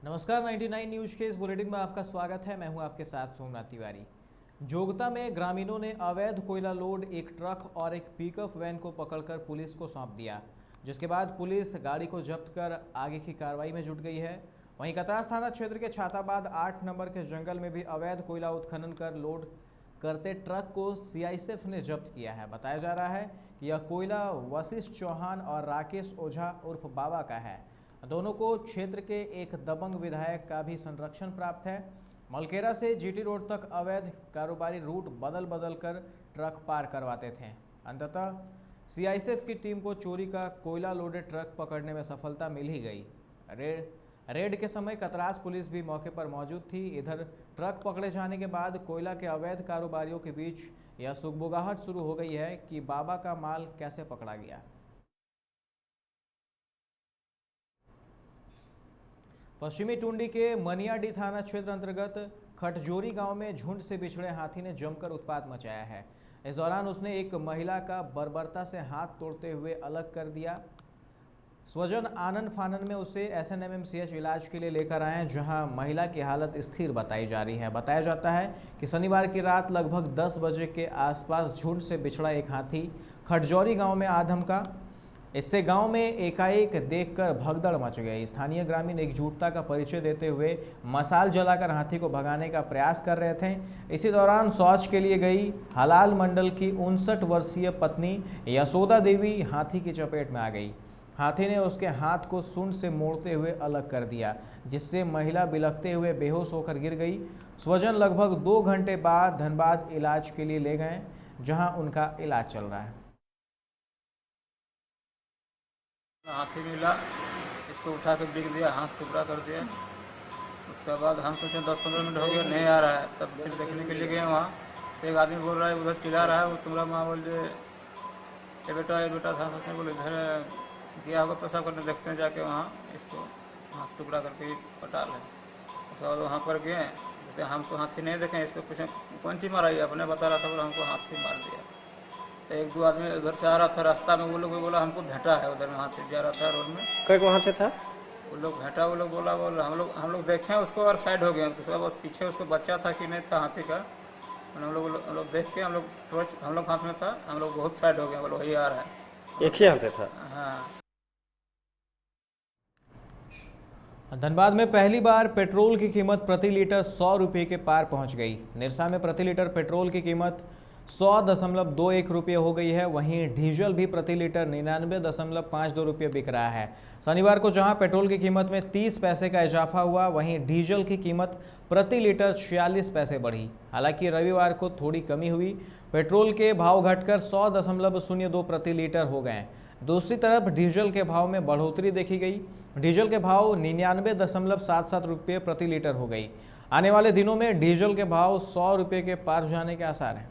नमस्कार 99 न्यूज के इस बुलेटिन में आपका स्वागत है। मैं हूं आपके साथ सोमनाथ तिवारी। जोगता में ग्रामीणों ने अवैध कोयला लोड एक ट्रक और एक पिकअप वैन को पकड़कर पुलिस को सौंप दिया, जिसके बाद पुलिस गाड़ी को जब्त कर आगे की कार्रवाई में जुट गई है। वहीं कतरास थाना क्षेत्र के छाताबाद 8 नंबर के जंगल में भी अवैध कोयला उत्खनन कर लोड करते ट्रक को सीआईएसएफ ने जब्त किया है। बताया जा रहा है कि यह कोयला वशिष्ठ चौहान और राकेश ओझा उर्फ बाबा का है। दोनों को क्षेत्र के एक दबंग विधायक का भी संरक्षण प्राप्त है। मलकेरा से जीटी रोड तक अवैध कारोबारी रूट बदल बदल कर ट्रक पार करवाते थे। अंततः सीआईएसएफ की टीम को चोरी का कोयला लोडेड ट्रक पकड़ने में सफलता मिल ही गई। रेड के समय कतरास पुलिस भी मौके पर मौजूद थी। इधर ट्रक पकड़े जाने के बाद कोयला के अवैध कारोबारियों के बीच यह सुगबुगाहट शुरू हो गई है कि बाबा का माल कैसे पकड़ा गया। पश्चिमी टुंडी के मनियाडी थाना क्षेत्र अंतर्गत खटजोरी गांव में झुंड से बिछड़े हाथी ने जमकर उत्पात मचाया है। इस दौरान उसने एक महिला का बर्बरता से हाथ तोड़ते हुए अलग कर दिया। स्वजन आनंद फानन में उसे SNMMCH इलाज के लिए लेकर आए, जहां महिला की हालत स्थिर बताई जा रही है। बताया जाता है कि शनिवार की रात लगभग 10 बजे के आसपास झुंड से बिछड़ा एक हाथी खटजौरी गांव में आ धमका। इससे गांव में एकाएक देखकर भगदड़ मच गई। स्थानीय ग्रामीण एकजुटता का परिचय देते हुए मसाल जलाकर हाथी को भगाने का प्रयास कर रहे थे। इसी दौरान शौच के लिए गई हलाल मंडल की 59 वर्षीय पत्नी यशोदा देवी हाथी की चपेट में आ गई। हाथी ने उसके हाथ को सूंड से मोड़ते हुए अलग कर दिया, जिससे महिला बिलखते हुए बेहोश होकर गिर गई। स्वजन लगभग 2 घंटे बाद धनबाद इलाज के लिए ले गए, जहां उनका इलाज चल रहा है। हाथी मिला, इसको उठा के बिक दिया, हाथ टुकड़ा कर दिया। उसके बाद हम सोचे 10-15 मिनट हो गया, नहीं आ रहा है। तब फिर देखने के लिए गए वहाँ, तो एक आदमी बोल रहा है, उधर चिल्ला रहा है, वो तुम्हारा माँ बोल रहे ये बेटा था। सोचने बोले इधर गया होगा पेशाब करने, देखते हैं जाके वहाँ इसको हाथ टुकड़ा करके पटा लें। उसके बाद वहाँ पर गए, कहते हमको हाथी नहीं देखें, इसको पूछे कौन चीज़ मारा, अपने बता रहा था, बोला हमको हाथी मार दिया। तो 1-2 आदमी उधर से आ रहा था, रास्ता में वो लोग भी बोला हमको भेटा है, उधर में हाथी जा रहा था रोड में। कई वहाँ से था वो लोग भेटा, वो लोग बोला हम लोग देखें उसको और साइड हो गए। तो सब पीछे उसको बच्चा था कि नहीं था हाथी का, हम लोग देख के हम लोग हाथ में था, हम लोग बहुत साइड हो गए, बोलो वही आ रहा है। एक ही हाथ था। हाँ। धनबाद में पहली बार पेट्रोल की कीमत प्रति लीटर 100 रुपये के पार पहुंच गई। निरसा में प्रति लीटर पेट्रोल की कीमत 100.21 रुपये हो गई है। वहीं डीजल भी प्रति लीटर 99.52 रुपये बिक रहा है। शनिवार को जहां पेट्रोल की कीमत में 30 पैसे का इजाफा हुआ, वहीं डीजल की कीमत प्रति लीटर 46 पैसे बढ़ी। हालांकि रविवार को थोड़ी कमी हुई। पेट्रोल के भाव घटकर 100.02 प्रति लीटर हो गए। दूसरी तरफ डीजल के भाव में बढ़ोतरी देखी गई। डीजल के भाव 99.77 रुपये प्रति लीटर हो गई। आने वाले दिनों में डीजल के भाव 100 रुपये के पार जाने के आसार हैं।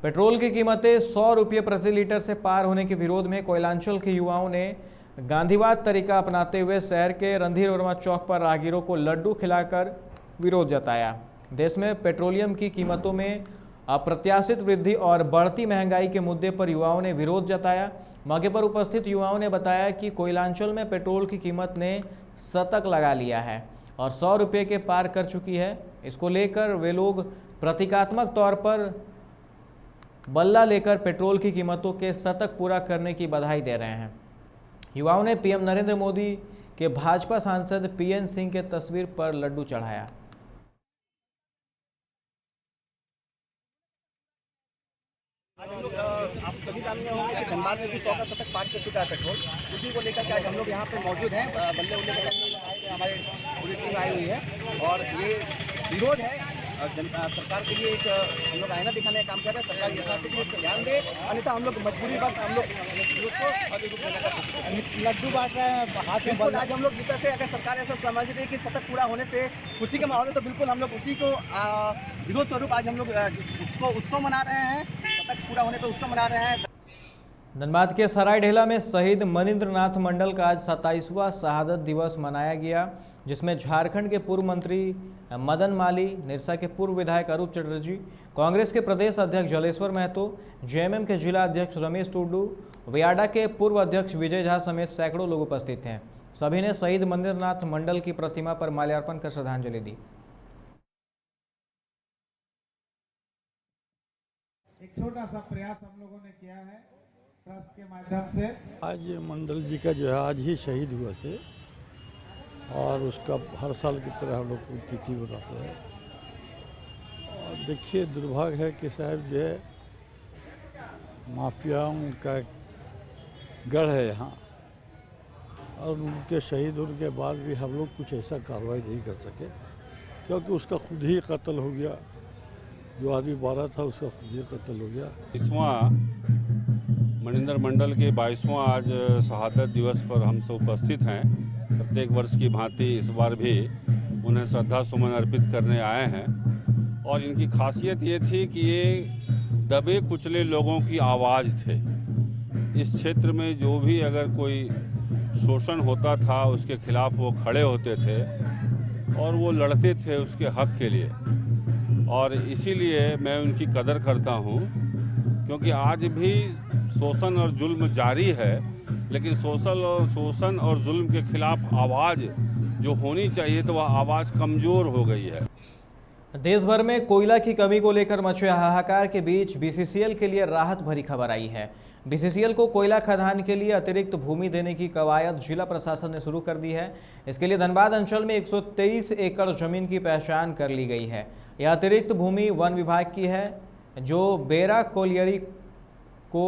पेट्रोल की कीमतें 100 रुपये प्रति लीटर से पार होने के विरोध में कोयलांचल के युवाओं ने गांधीवाद तरीका अपनाते हुए शहर के रणधीर वर्मा चौक पर राहगीरों को लड्डू खिलाकर विरोध जताया। देश में पेट्रोलियम की कीमतों में अप्रत्याशित वृद्धि और बढ़ती महंगाई के मुद्दे पर युवाओं ने विरोध जताया। मौके पर उपस्थित युवाओं ने बताया कि कोयलांचल में पेट्रोल की कीमत ने शतक लगा लिया है और 100 रुपये के पार कर चुकी है। इसको लेकर वे लोग प्रतीकात्मक तौर पर बल्ला लेकर पेट्रोल की कीमतों के शतक पूरा करने की बधाई दे रहे हैं। युवाओं ने पीएम नरेंद्र मोदी के भाजपा सांसद PN सिंह के तस्वीर पर लड्डू चढ़ाया। आप सभी जानते होंगे कि धनबाद में भी 100 का शतक पार कर चुका है पेट्रोल। उसी को लेकर के आज हम लोग यहाँ पे मौजूद हैं। बल्ले उल्ले हमारे पूरी टीम आई हुई है और ये विरोध है सरकार के लिए। एक हम लोग आईना दिखाने का काम कर रहे हैं। सरकार यथाशक्ति उस पर ध्यान दे, अन्यथा हम लोग मजबूरी बस हम लोग लड्डू बांट रहे हैं हाथ में बल। आज हम लोग जिस तरह से अगर सरकार ऐसा समझ रही है कि शतक पूरा होने से खुशी का माहौल है, तो बिल्कुल हम लोग उसी को विरोध स्वरूप आज हम लोग उसको उत्सव मना रहे हैं। शतक पूरा होने पर उत्सव मना रहे हैं। धनबाद के सरायढेला में शहीद मनिंद्र नाथ मंडल का आज 27वां शहादत दिवस मनाया गया, जिसमें झारखंड के पूर्व मंत्री मदन माली, निरसा के पूर्व विधायक अरूप चटर्जी, कांग्रेस के प्रदेश अध्यक्ष जलेश्वर महतो, जेएमएम के जिला अध्यक्ष रमेश टुडू, वियाडा के पूर्व अध्यक्ष विजय झा समेत सैकड़ों लोग उपस्थित हैं। सभी ने शहीद मनिंद्र नाथ मंडल की प्रतिमा पर माल्यार्पण कर श्रद्धांजलि दी। एक छोटा सा प्रयास हम लोगों ने किया है ट्रस्ट के माध्यम से। आज मंडल जी का जो है आज ही शहीद हुआ थे और उसका हर साल की तरह हम लोग तिथि बनाते हैं। और देखिए दुर्भाग्य है कि साहब जो है माफियाओं का गढ़ है यहाँ, और उनके शहीद होने के बाद भी हम लोग कुछ ऐसा कार्रवाई नहीं कर सके, क्योंकि उसका खुद ही कत्ल हो गया। जो आदमी मारा था उसका खुद ही कत्ल हो गया। 22वां मनिंद्र मंडल के 22वां आज शहादत दिवस पर हम सब उपस्थित हैं। प्रत्येक वर्ष की भांति इस बार भी उन्हें श्रद्धा सुमन अर्पित करने आए हैं। और इनकी खासियत ये थी कि ये दबे कुचले लोगों की आवाज़ थे। इस क्षेत्र में जो भी अगर कोई शोषण होता था उसके खिलाफ वो खड़े होते थे और वो लड़ते थे उसके हक के लिए। और इसीलिए मैं उनकी कदर करता हूँ, क्योंकि आज भी शोषण और जुल्म जारी है, लेकिन शोषण और जुल्म के खिलाफ आवाज़ जो होनी चाहिए तो वह आवाज़ कमज़ोर हो गई है। देश भर में कोयला की कमी को लेकर मचे हाहाकार के बीच बीसीसीएल के लिए राहत भरी खबर आई है। बीसीसीएल को कोयला खदान के लिए अतिरिक्त भूमि देने की कवायद जिला प्रशासन ने शुरू कर दी है। इसके लिए धनबाद अंचल में 123 एकड़ जमीन की पहचान कर ली गई है। यह अतिरिक्त भूमि वन विभाग की है, जो बेरा कोलियरी को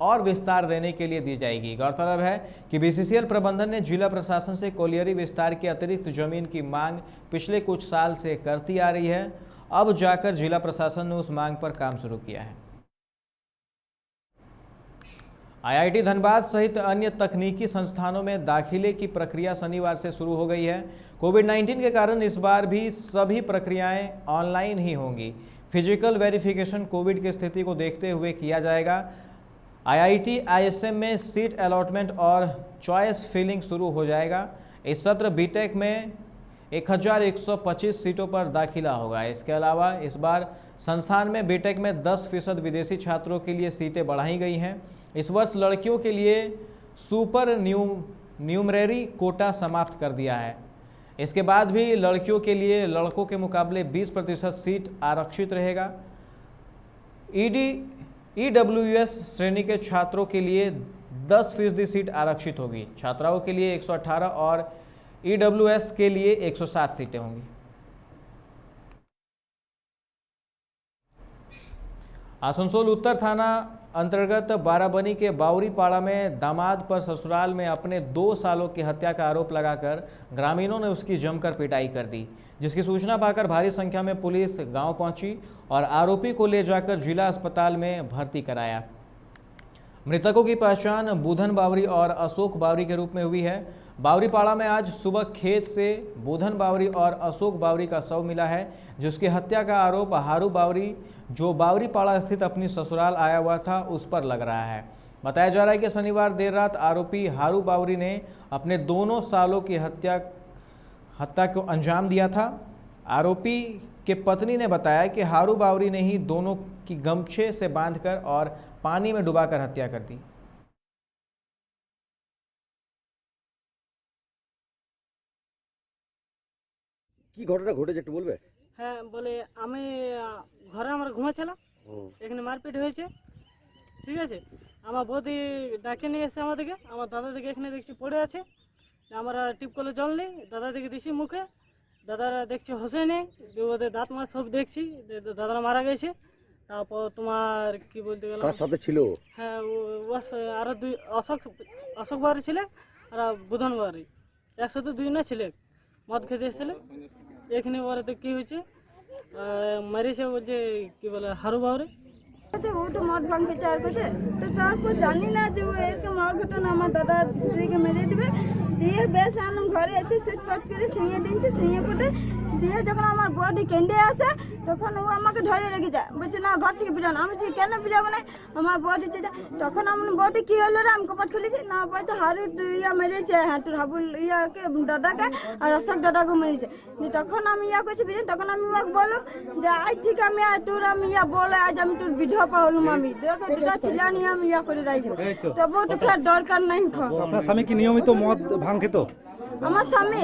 और विस्तार देने के लिए दी जाएगी। गौरतलब है कि बीसीसीएल प्रबंधन ने जिला प्रशासन से कोलियरी विस्तार की अतिरिक्त जमीन की मांग पिछले कुछ साल से करती आ रही है। अब जाकर जिला प्रशासन ने उस मांग पर काम शुरू किया है। आईआईटी धनबाद सहित अन्य तकनीकी संस्थानों में दाखिले की प्रक्रिया शनिवार से शुरू हो गई है। कोविड-19 के कारण इस बार भी सभी प्रक्रियाएं ऑनलाइन ही होंगी। फिजिकल वेरिफिकेशन कोविड की स्थिति को देखते हुए किया जाएगा। आईआईटी आईएसएम में सीट अलॉटमेंट और चॉइस फिलिंग शुरू हो जाएगा। इस सत्र बीटेक में 1125 सीटों पर दाखिला होगा। इसके अलावा इस बार संस्थान में बीटेक में 10% विदेशी छात्रों के लिए सीटें बढ़ाई गई हैं। इस वर्ष लड़कियों के लिए सुपर न्यूमरेरी कोटा समाप्त कर दिया है। इसके बाद भी लड़कियों के लिए लड़कों के मुकाबले 20% सीट आरक्षित रहेगा। ईडब्ल्यूएस श्रेणी के छात्रों के लिए 10% सीट आरक्षित होगी। छात्राओं के लिए 118 और ईडब्ल्यूएस के लिए 107 सीटें होंगी। आसनसोल उत्तर थाना अंतर्गत बाराबनी के बावरीपाड़ा में दामाद पर ससुराल में अपने 2 सालों की हत्या का आरोप लगाकर ग्रामीणों ने उसकी जमकर पिटाई कर दी, जिसकी सूचना पाकर भारी संख्या में पुलिस गांव पहुंची और आरोपी को ले जाकर जिला अस्पताल में भर्ती कराया। मृतकों की पहचान बुधन बावरी और अशोक बावरी के रूप में हुई है। बावरीपाड़ा में आज सुबह खेत से बुधन बावरी और अशोक बावरी का शव मिला है, जिसकी हत्या का आरोप हारू बावरी, जो बावरीपाड़ा स्थित अपनी ससुराल आया हुआ था, उस पर लग रहा है। बताया जा रहा है कि शनिवार देर रात आरोपी हारू बावरी ने अपने दोनों सालों की हत्या को अंजाम दिया था। आरोपी के पत्नी ने बताया कि हारू बावरी ने ही दोनों की गमछे से बांधकर और पानी में डुबाकर हत्या कर दी। কি ঘটনা ঘটেছে একটু বলবে? হ্যাঁ বলে আমি ঘরে আমার ঘুমাচ্ছিলাম, এখানে মারপিট হয়েছে, ঠিক আছে। আমার বৌদি ডাকে নিয়ে এসে আমাদেরকে, আমার দাদা দিকে এখানে দেখছি পড়ে আছে, আমরা টিপ কলে জল নেই, দাদা দিকে দিছি মুখে, দাদারা দেখছি হসে নেই, ওদের দাঁত মাছ সব দেখছি, দাদারা মারা গেছে। তারপর তোমার কি বলতে গেলাম, কার সাথে ছিল? হ্যাঁ আরো 2 অশোক বাড়ি ছিল আর বুধন বাড়ি, একসাথে 2 না ছিল, মদ খেতে এসেছিল। এখানে ওরা তো কি হয়েছে মারিছে, বলছে কি বলে হারু বাউরে। আচ্ছা ও তো মদ ভাঙতে চার করছে, তো তারপর জানি না যে ও এরকম ঘটনা আমার দাদা দিদিকে মেরে দিবে। দিয়ে বেশ আনলাম ঘরে এসে সুইচ পাট করে শুয়ে দিনছে, শুয়ে পড়ে দিয়ে যখন আমার বডি কেন্দ্রে আসে তখন ও আমাকে ধরে রেখে যায়, বলছে না ঘর থেকে বিরান। আমি বলছি কেন বিরাবো না, আমার বডি চেয়ে তখন আমার বডি কি হলো রে, আমি কপাট খুলেছি না, বলছে হারু ইয়া মেরেছে, হ্যাঁ তোর হাবুল ইয়াকে দাদাকে আর অশোক দাদাকে মেরেছে। তখন আমি ইয়া করছি বিরান, তখন আমি ওকে বললাম যে আজ ঠিক আমি তোর আমি ইয়া বলে আজ আমি তোর বিধবা পাহলুম, আমি দরকার দুটা ছিল নিয়ে আমি ইয়া করে রাখি, তবুও তো খাওয়ার দরকার নাই। আপনার স্বামী কি নিয়মিত মদ ভাঙ খেত? আমার স্বামী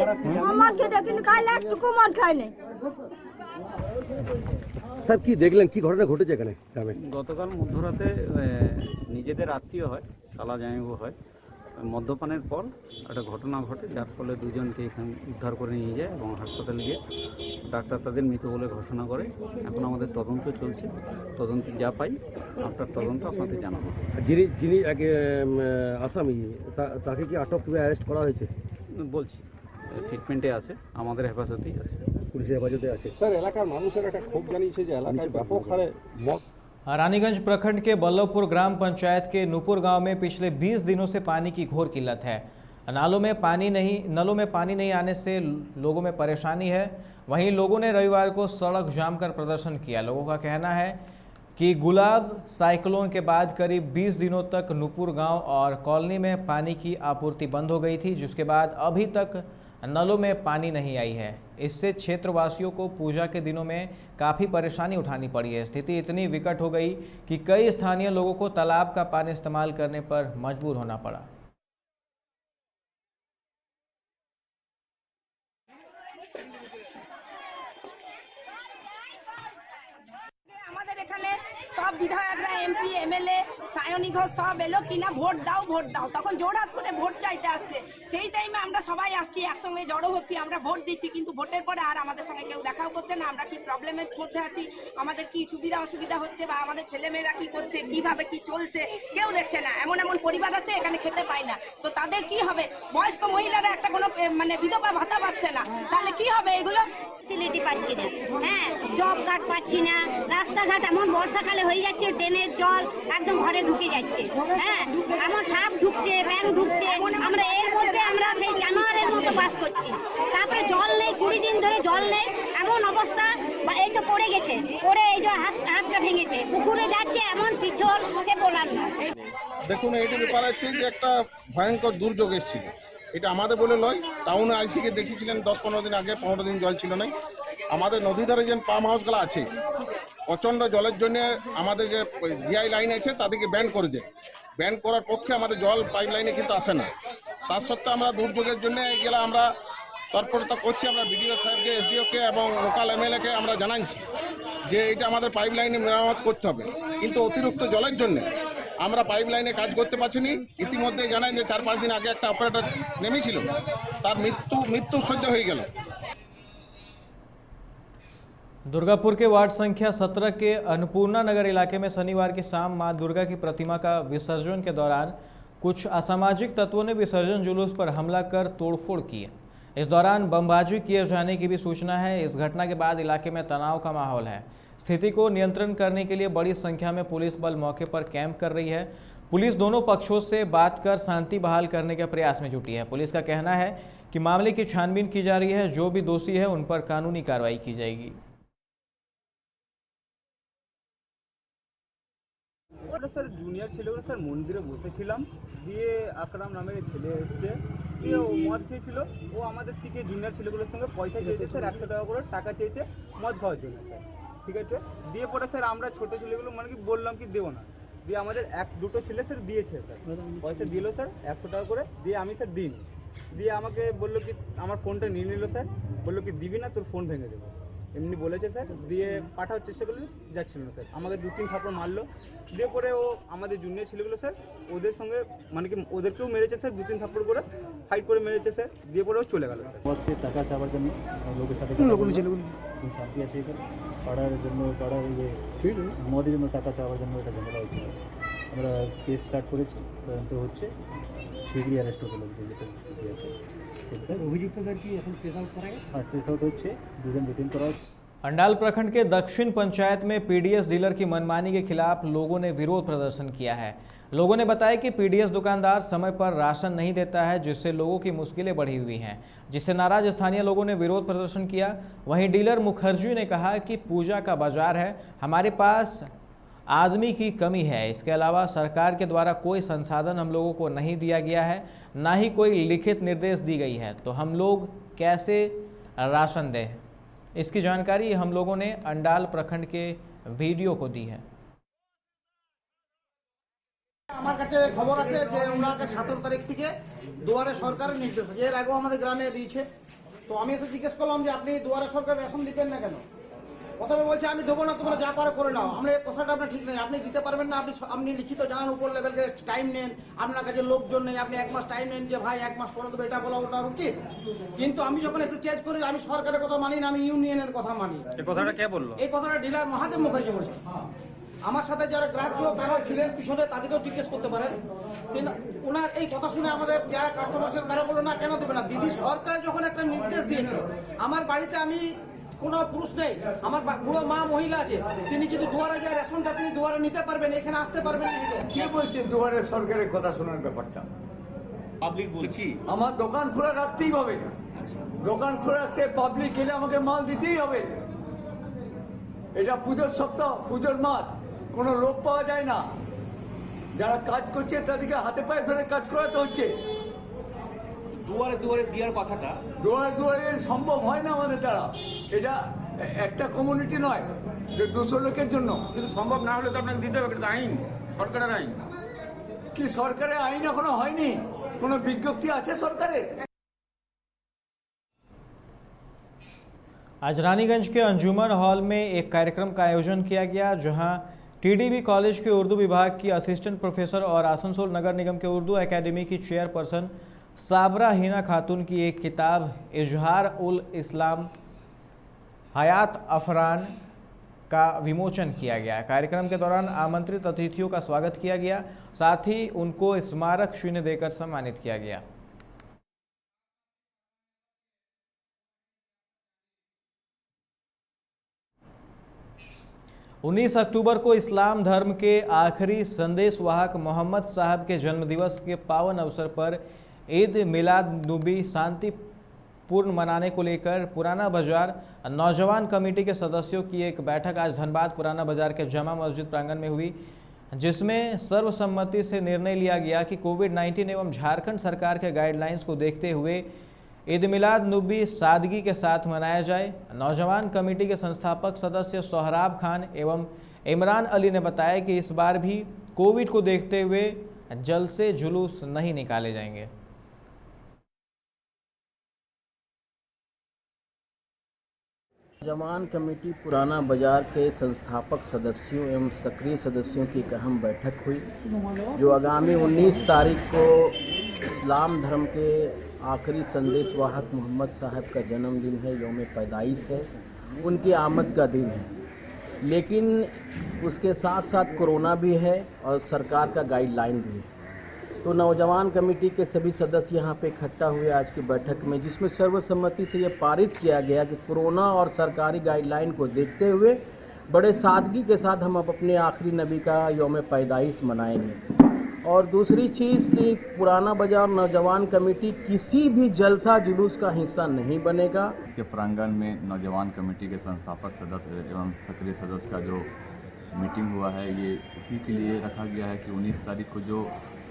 আমার খেতে কিন্তু কাল একটুকু মদ খায় নাই। সাহেব কি দেখলেন, কি ঘটনা ঘটেছে এখানে গ্রামে? গতকাল মধ্যরাতে নিজেদের আত্মীয় হয়, শালা জামাইবাবু হয়, মদ্যপানের পর একটা ঘটনা ঘটে, যার ফলে দুজনকে এখানে উদ্ধার করে নিয়ে যায় এবং হাসপাতালে গিয়ে ডাক্তার তাদের মৃত বলে ঘোষণা করে। এখন আমাদের তদন্ত চলছে, তদন্তে যা পাই আপনার তদন্ত আপনাদের জানাবো। যিনি যিনি আসামি তাকে কি আটক করে অ্যারেস্ট করা হয়েছে? বলছি ট্রিটমেন্টে আছে, আমাদের হেফাজতেই আছে, পুলিশের হেফাজতে আছে। স্যার এলাকার মানুষের একটা ক্ষোভ জানিয়েছে যে এলাকায় ব্যাপক হারে মদ। रानीगंज प्रखंड के बल्लभपुर ग्राम पंचायत के नूपुर गांव में पिछले 20 दिनों से पानी की घोर किल्लत है। नलों में पानी नहीं आने से लोगों में परेशानी है। वहीं लोगों ने रविवार को सड़क जाम कर प्रदर्शन किया। लोगों का कहना है कि गुलाब साइक्लोन के बाद करीब 20 दिनों तक नूपुर गांव और कॉलोनी में पानी की आपूर्ति बंद हो गई थी, जिसके बाद अभी तक नलों में पानी नहीं आई है। इससे क्षेत्रवासियों को पूजा के दिनों में काफ़ी परेशानी उठानी पड़ी है। स्थिति इतनी विकट हो गई कि कई स्थानीय लोगों को तालाब का पानी इस्तेमाल करने पर मजबूर होना पड़ा। আমাদের এখানে সব বিধায়করা এমপি এমএলএ সায়নী ঘোষ সব এলো কিনা ভোট দাও ভোট দাও, তখন জোরহাত করে ভোট চাইতে আসছে। সেই টাইমে আমরা সবাই আসছি, একসঙ্গে জড়ো হচ্ছি, আমরা ভোট দিচ্ছি, কিন্তু ভোটের পরে আর আমাদের সঙ্গে কেউ দেখাও করছে না। আমরা কি প্রবলেমের মধ্যে আছি, আমাদের কি সুবিধা অসুবিধা হচ্ছে বা আমাদের ছেলেমেয়েরা কি করছে, কিভাবে কি চলছে কেউ দেখছে না। এমন এমন পরিবার আছে এখানে খেতে পায় না, তো তাদের কি হবে? বয়স্ক মহিলারা একটা কোনো মানে বিধবা ভাতা পাচ্ছে না, তাহলে কি হবে? এগুলো ফ্যাসিলিটি পাচ্ছি না, হ্যাঁ জব কার্ড পাচ্ছি না, রাস্তাঘাট এমন বর্ষাকালে হয়ে যাচ্ছে, ড্রেনের জল একদম ঘরে ঢুকে যাচ্ছে, হ্যাঁ এমন সাপ ঢুকছে, ব্যাঙ ঢুকছে, আমরা এর মধ্যে আমরা সেই জানোয়ারের মতো বাস করছি। তারপরে জল নেই, 20 দিন ধরে জল নেই, এমন অবস্থা। এই তো পড়ে গেছে, পড়ে এই যে হাতটা ভেঙেছে, পুকুরে যাচ্ছে, এমন পিছল সে বলার না। দেখুন এইটা ব্যাপার আছে যে একটা ভয়ঙ্কর দুর্যোগ এসেছিল, এটা আমাদের বলে লয়। টাউনে আজ থেকে দেখেছিলেন 10-15 দিন আগে 15 দিন জল ছিল না। আমাদের নদী ধারে যে পাম্প হাউসগুলো আছে প্রচণ্ড জলের জন্য আমাদের যে জিআই লাইন আছে তাদেরকে ব্যান করে দেয়। ব্যান করার পক্ষে আমাদের জল পাইপ লাইনে কিন্তু আসে না। তার সত্ত্বেও আমরা দুর্যোগের জন্য গেলে আমরা তৎপরতা করছি। আমরা বিডিও সাহেবকে, এসডিওকে এবং লোকাল এমএলএকে আমরা জানাচ্ছি যে এটা আমাদের পাইপ লাইনে মেরামত করতে হবে, কিন্তু অতিরিক্ত জলের জন্য আমরা পাইপ লাইনে কাজ করতে পারছি না। ইতিমধ্যে জানাই যে 4-5 দিন আগে একটা অপারেটর নেমেছিল, তার মৃত্যু সহ্য হয়ে গেল। दुर्गापुर के वार्ड संख्या 17 के अन्नपूर्णा नगर इलाके में शनिवार की शाम मां दुर्गा की प्रतिमा का विसर्जन के दौरान कुछ असामाजिक तत्वों ने विसर्जन जुलूस पर हमला कर तोड़फोड़ की। इस दौरान बमबाजी किए जाने की भी सूचना है। इस घटना के बाद इलाके में तनाव का माहौल है। स्थिति को नियंत्रण करने के लिए बड़ी संख्या में पुलिस बल मौके पर कैंप कर रही है। पुलिस दोनों पक्षों से बात कर शांति बहाल करने के प्रयास में जुटी है। पुलिस का कहना है कि मामले की छानबीन की जा रही है, जो भी दोषी है उन पर कानूनी कार्रवाई की जाएगी। স্যার জুনিয়র ছেলেগুলো স্যার মন্দিরে বসেছিলাম, দিয়ে আকরাম নামের ছেলে এসছে, দিয়ে ও মদ খেয়েছিল। ও আমাদের থেকে জুনিয়র ছেলেগুলোর সঙ্গে পয়সা চেয়েছে স্যার, 100 টাকা করে টাকা চেয়েছে মদ খাওয়ার জন্য স্যার, ঠিক আছে। দিয়ে পরে স্যার আমরা ছোটো ছেলেগুলো মানে কি বললাম কি দেবো না, দিয়ে আমাদের 1-2 ছেলে স্যার দিয়েছে স্যার, পয়সা দিল স্যার 100 টাকা করে, দিয়ে আমি স্যার দিইনি। দিয়ে আমাকে বললো কি আমার ফোনটা নিয়ে নিল স্যার, বললো কি দিবি না তোর ফোন ভেঙে দেবো, এমনি বলেছে স্যার। দিয়ে পাঠানোর চেষ্টা করলে যাচ্ছিল না স্যার, আমাকে 2-3 থাপ্পড় মারলো। দিয়ে পরে ও আমাদের জুনিয়র ছেলেগুলো স্যার ওদের সঙ্গে মানে কি ওদেরকেও মেরেছে স্যার, 2-3 থাপ্পড় করে ফাইট করে মেরেছে স্যার। দিয়ে পরে ও চলে গেল স্যার। টাকা চাওয়ার জন্য লোকের সাথে শান্তি আছে এখানে পাড়ার জন্য, পাড়ার মদের জন্য টাকা চাওয়ার জন্য এটা ঝামেলা হয়েছিল। আমরা কেস স্টার্ট করেছি, তদন্ত হচ্ছে, শীঘ্রই অ্যারেস্ট হবে লোকদের যেটা আছে। অভিযুক্তদের কি এখন ট্রেস আউট করা গেছে? হ্যাঁ ট্রেস আউট হচ্ছে, 2 জন ডিটেইন করা হচ্ছে। अंडाल प्रखंड के दक्षिण पंचायत में पीडीएस डीलर की मनमानी के खिलाफ लोगों ने विरोध प्रदर्शन किया है। लोगों ने बताया कि पीडीएस दुकानदार समय पर राशन नहीं देता है, जिससे लोगों की मुश्किलें बढ़ी हुई हैं, जिससे नाराज स्थानीय लोगों ने विरोध प्रदर्शन किया। वहीं डीलर मुखर्जी ने कहा कि पूजा का बाजार है, हमारे पास आदमी की कमी है। इसके अलावा सरकार के द्वारा कोई संसाधन हम लोगों को नहीं दिया गया है, ना ही कोई लिखित निर्देश दी गई है, तो हम लोग कैसे राशन दें। इसकी जानकारी हम लोगों ने अंडाल प्रखंड के वीडियो को दी है। আমার কাছে খবর আছে যে ওনাকে 17 তারিখ থেকে দুয়ারে সরকারের নির্দেশ আছে, এর আগেও আমাদের গ্রামে দিয়েছে। তো আমি এসে জিজ্ঞেস করলাম যে আপনি দুয়ারে সরকার রেশন দিবেন না কেন? প্রথমে বলছে আমি দেবো না, তোমরা যা পারো করে নাও। আমরা এই কথাটা আপনার ঠিক নেই, আপনি দিতে পারবেন না, আপনি লিখিত জানান উপর লেভেলকে টাইম নেন, আপনার কাছে লোকজন নেই, আপনি 1 মাস টাইম নেন যে ভাই 1 মাস পরে দেবো, এটা বলা ওটা উচিত। কিন্তু আমি যখন এসে চেঞ্জ করি আমি সরকারের কথা মানি না, আমি ইউনিয়নের কথা মানি। এই কথাটা কে বললো? এই কথাটা ডিলার মহাদেব মুখার্জি বলছে। আমার সাথে যারা গ্রাহক তারা ছিলেন পিছনে, তাদেরকেও জিজ্ঞেস করতে পারেন। ওনার এই কথা শুনে আমাদের যারা কাস্টমার ছিলেন তারা বললো না কেন দেবে না। দিদি সরকার যখন একটা নির্দেশ দিয়েছে, আমার বাড়িতে আমি কোনো পুরুষ নেই, আমার বুড়ো মা মহিলা আছে, তিনি যদি দুয়ারে যায় রেশনটা তিনি দুয়ারে নিতে পারবেন, এখানে আসতে পারবেন। কে বলছে দুয়ারে সরকারের কথা শোনার ব্যাপারটা? পাবলিক বলছি আমার দোকান খোলা রাখতেই হবে, দোকান খোলা রাখতে পাবলিক এলে আমাকে মাল দিতেই হবে। এটা পুজোর সপ্তাহ, পুজোর মাস, কোনো লোক পাওয়া যায় না, যারা কাজ করছে তাদেরকে হাতে পায়ে ধরে কাজ করাতে হচ্ছে। দুয়ারে দুয়ারে দেওয়ার কথাটা দুয়ারে দুয়ারে সম্ভব হয় না আমাদের দ্বারা। এটা একটা কমিউনিটি নয় যে 200 লোকের জন্য, কিন্তু সম্ভব না হলে তো আপনাকে দিতে হবে, এটা আইন, সরকারের আইন। কি সরকারের আইন এখনো হয়নি? কোনো বিজ্ঞপ্তি আছে সরকারের? आज रानीगंज के अंजुमन हॉल में एक कार्यक्रम का आयोजन किया गया, जहां टीडीबी कॉलेज के उर्दू विभाग की असिस्टेंट प्रोफेसर और आसनसोल नगर निगम के उर्दू एकेडमी की चेयरपर्सन साबरा हिना खातून की एक किताब इजहार उल इस्लाम हयात अफरान का विमोचन किया गया। कार्यक्रम के दौरान आमंत्रित अतिथियों का स्वागत किया गया, साथ ही उनको स्मारक चिन्ह देकर सम्मानित किया गया। उन्नीस अक्टूबर को इस्लाम धर्म के आखिरी संदेशवाहक मोहम्मद साहब के जन्मदिवस के पावन अवसर पर ईद मिलाद नबी शांतिपूर्ण मनाने को लेकर पुराना बाजार नौजवान कमेटी के सदस्यों की एक बैठक आज धनबाद पुराना बाजार के जमा मस्जिद प्रांगण में हुई, जिसमें सर्वसम्मति से निर्णय लिया गया कि कोविड-19 एवं झारखंड सरकार के गाइडलाइंस को देखते हुए ईद मिलाद नबी सादगी के साथ मनाया जाए। नौजवान कमेटी के संस्थापक सदस्य सोहराब खान एवं इमरान अली ने बताया कि इस बार भी कोविड को देखते हुए जलसे जुलूस नहीं निकाले जाएंगे। नौजवान कमेटी पुराना बाजार के संस्थापक सदस्यों एवं सक्रिय सदस्यों की एक अहम बैठक हुई, जो आगामी 19 तारीख को इस्लाम धर्म के आखिरी संदेशवाहक मोहम्मद साहब का जन्मदिन है, यौम पैदाइश है, उनकी आमद का दिन है। लेकिन उसके साथ साथ कोरोना भी है और सरकार का गाइडलाइन भी है। तो नौजवान कमेटी के सभी सदस्य यहाँ पे इकट्ठा हुए आज की बैठक में, जिसमें सर्वसम्मति से ये पारित किया गया कि कोरोना और सरकारी गाइडलाइन को देखते हुए बड़े सादगी के साथ हम अपने आखिरी नबी का यौम पैदाइश मनाएंगे। और दूसरी चीज़ कि पुराना बाजार नौजवान कमेटी किसी भी जलसा जुलूस का हिस्सा नहीं बनेगा। इसके प्रांगण में नौजवान कमेटी के संस्थापक सदस्य एवं सक्रिय सदस्य का जो मीटिंग हुआ है, ये उसी के लिए रखा गया है कि 19 तारीख को जो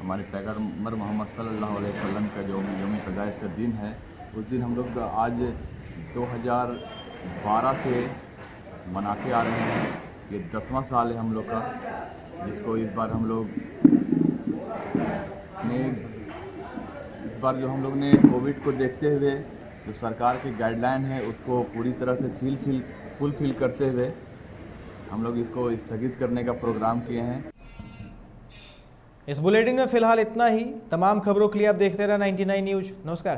हमारे पैगम्बर मोहम्मद सल्लल्लाहु अलैहि वसल्लम का जो यौम पैदाइश का दिन है, उस दिन हम लोग आज 2012 से मनाते आ रहे हैं। ये 10वां साल है हम लोग का, जिसको इस बार हम लोग जो हम लोग ने कोविड को देखते हुए जो सरकार की गाइडलाइन है उसको पूरी तरह से फुलफिल करते हुए हम लोग इसको स्थगित करने का प्रोग्राम किए हैं। इस बुलेटिन में फिलहाल इतना ही। तमाम खबरों के लिए आप देखते रहे 99 न्यूज़। नमस्कार।